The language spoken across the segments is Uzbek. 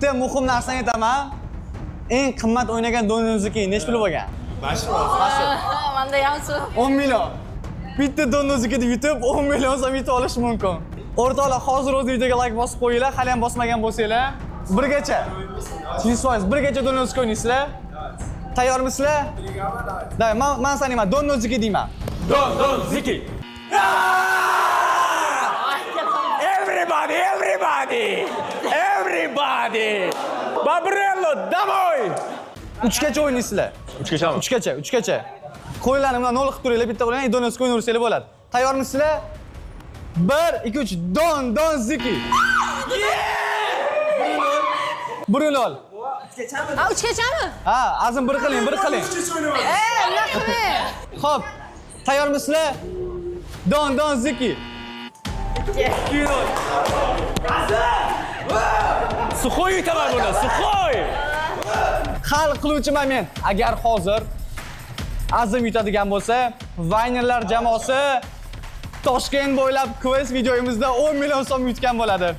Bitta muhim narsani aytaman. Eng qimmat o'ynagan donnozniki nech pul bo'lgan? Manda ham shu. 10 million. Bitta donnozniki yutib 10 million so'm yutib olish mumkin. O'rtoqlar, hozir o'z videoga like bosib qo'yinglar, hali ham bosmagan bo'lsanglar. Birgacha. 100% birgacha donnozniki o'ynaysizlar. Tayyormisizlar? Davay, men sanayman, donnozniki deyman. Donnozniki. Everybody! Babrello, damoy! 3gacha o'ynaysizlar. 3gachami? 3gacha. Qo'ylarni bilan 0 qilib turinglar, bitta o'ylang, donnozniki o'ynaversanglar bo'ladi. Tayyormisizlar? 1 2 3 donnozniki. 1-0. Ha, 3gachami? Ha, azim bir qiling. Nima qilmang? Xo'p, tayyormisizlar? Donnozniki. 2-0. Sukhoy yutaman buni, Sukhoy! Hal qiluvchi moment. Agar hozir azim yutadigan bo'lsa, Vaynerlar jamoasi Toshkent bo'ylab kviz videomizda 10 million so'm yutgan bo'ladi.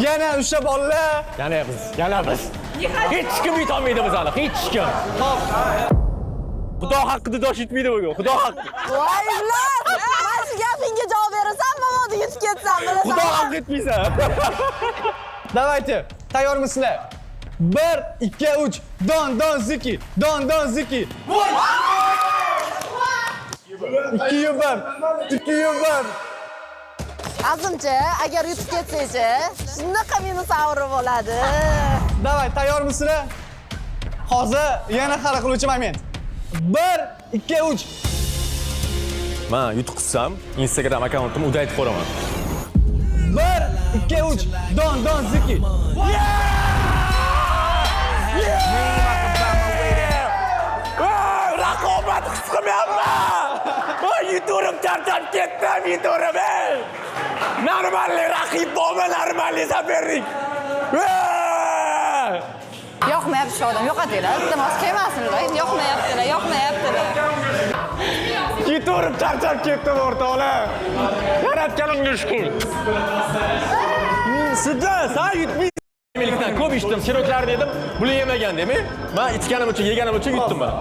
Yana o'sha bolalar. Yana biz. Hech kim yutolmaydi biz hali, hech kim. Xo'p, Xudo haqqida dosh yutmaydi bugun, Xudo haqqi. Voylar! Mana shu gapingga javob berasan, mamoda yutib ketsan, bilasan. Xudo haqqi yutmaysan. Davaychi, tayyormisizlar? 1 2 3 donnozniki. 2-1. Azimcha, agar yutib ketsa-chi, shunaqa minusavr bo'ladi. Davay, tayyormisizlar? Hozir yana hal qiluvchi moment. 1 2 3. Men yutuq qilsam, Instagram akkauntimni udaytib qo'yaman. 1 2 3 donnozniki. Raqobat his qilmayapman. Yuturim charchab ketdim, yuturim. Normalniy raqib bo'lma, normalniy sopernik. Yoqmayapti shu odam, yo'qotinglar. Iltimos kelmasinlar, yoqmayaptilar. Yuturim charchab ketdim o'rtoqlar. Yaratganimga shukr. Sizlar sen yutmaysan. Ko'p ichdim, siroklarni yedim, bular yemagan demi? Men ichganim uchun, yeganim uchun yutdim men.